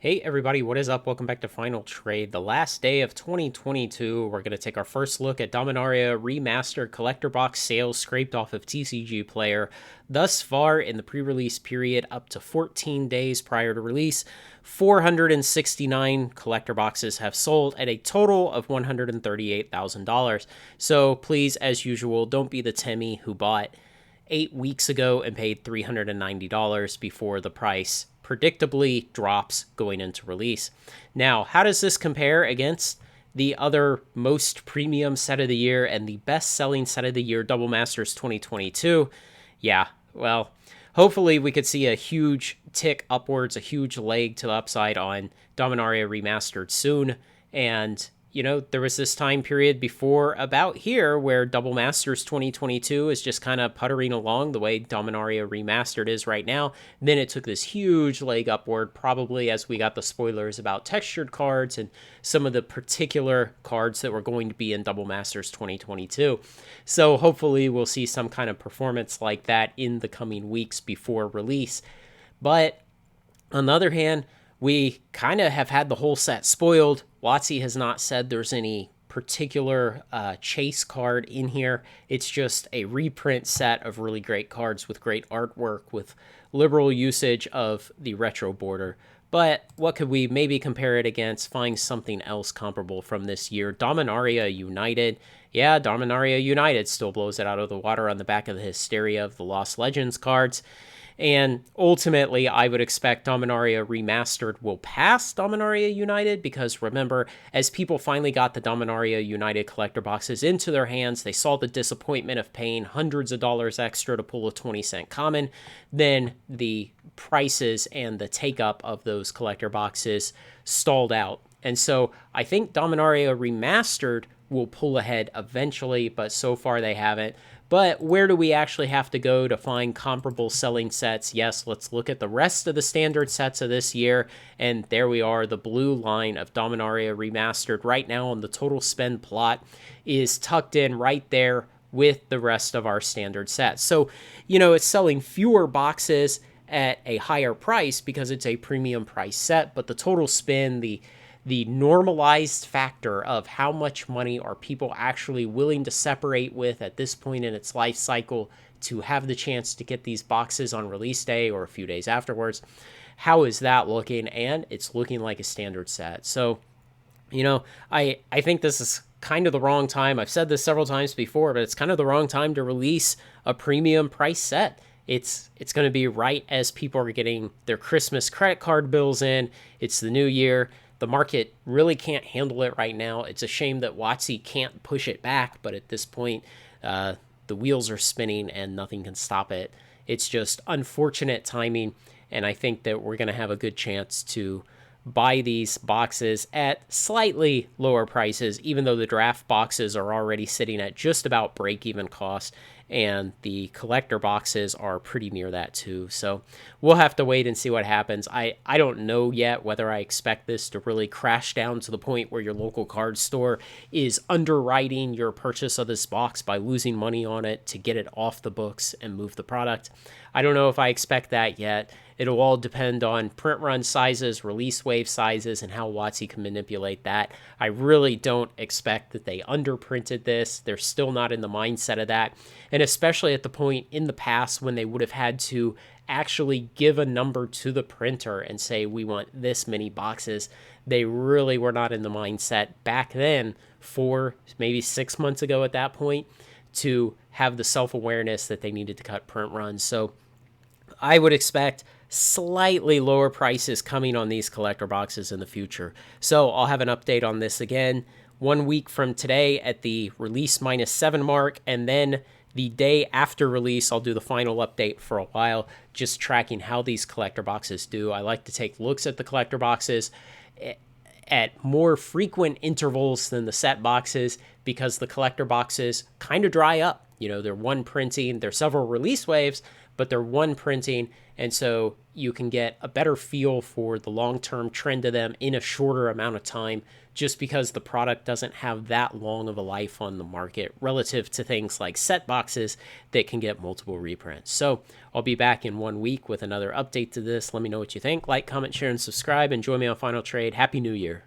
Hey everybody, what is up? Welcome back to Final Trade. The last day of 2022, we're going to take our first look at Dominaria Remastered collector box sales scraped off of TCG Player. Thus far, in the pre-release period up to 14 days prior to release, 469 collector boxes have sold at a total of $138,000. So please, as usual, don't be the Timmy who bought 8 weeks ago and paid $390 before the price predictably drops going into release. Now, how does this compare against the other most premium set of the year and the best selling set of the year, Double Masters 2022? Yeah, well, hopefully we could see a huge tick upwards, a huge leg to the upside on Dominaria Remastered soon. And there was this time period before about here where Double Masters 2022 is just kind of puttering along the way Dominaria Remastered is right now. Then it took this huge leg upward, probably as we got the spoilers about textured cards and some of the particular cards that were going to be in Double Masters 2022. So hopefully we'll see some kind of performance like that in the coming weeks before release. But on the other hand, we kind of have had the whole set spoiled. WotC has not said there's any particular chase card in here. It's just a reprint set of really great cards with great artwork, with liberal usage of the retro border. But what could we maybe compare it against? Find something else comparable from this year. Dominaria United. Yeah, Dominaria United still blows it out of the water on the back of the hysteria of the Lost Legends cards. And ultimately, I would expect Dominaria Remastered will pass Dominaria United because remember, as people finally got the Dominaria United collector boxes into their hands, they saw the disappointment of paying hundreds of dollars extra to pull a 20-cent common. Then the prices and the take-up of those collector boxes stalled out. And so I think Dominaria Remastered will pull ahead eventually, but so far they haven't. But where do we actually have to go to find comparable selling sets? Yes, let's look at the rest of the standard sets of this year. And there we are. The blue line of Dominaria Remastered right now on the total spend plot is tucked in right there with the rest of our standard sets. So, it's selling fewer boxes at a higher price because it's a premium price set, but the total spend, the normalized factor of how much money are people actually willing to separate with at this point in its life cycle to have the chance to get these boxes on release day or a few days afterwards. How is that looking? And it's looking like a standard set. So, I think this is kind of the wrong time. I've said this several times before, but it's kind of the wrong time to release a premium price set. It's going to be right as people are getting their Christmas credit card bills in. It's the new year. The market really can't handle it right now. It's a shame that WotC can't push it back, but at this point, the wheels are spinning and nothing can stop it. It's just unfortunate timing, and I think that we're going to have a good chance to buy these boxes at slightly lower prices, even though the draft boxes are already sitting at just about break-even cost, and the collector boxes are pretty near that too. So we'll have to wait and see what happens. I don't know yet whether I expect this to really crash down to the point where your local card store is underwriting your purchase of this box by losing money on it to get it off the books and move the product. I don't know if I expect that yet. It'll all depend on print run sizes, release wave sizes, and how WotC can manipulate that. I really don't expect that they underprinted this. They're still not in the mindset of that. And especially at the point in the past when they would have had to actually give a number to the printer and say, we want this many boxes. They really were not in the mindset back then, maybe 6 months ago at that point, to have the self-awareness that they needed to cut print runs. So I would expect slightly lower prices coming on these collector boxes in the future. So I'll have an update on this again 1 week from today at the release -7 mark, and then the day after release, I'll do the final update for a while, just tracking how these collector boxes do. I like to take looks at the collector boxes at more frequent intervals than the set boxes because the collector boxes kind of dry up. They're one printing, there's several release waves, but they're one printing, and so you can get a better feel for the long-term trend of them in a shorter amount of time, just because the product doesn't have that long of a life on the market relative to things like set boxes that can get multiple reprints. So I'll be back in 1 week with another update to this. Let me know what you think. Like, comment, share, and subscribe, and join me on Final Trade. Happy New Year.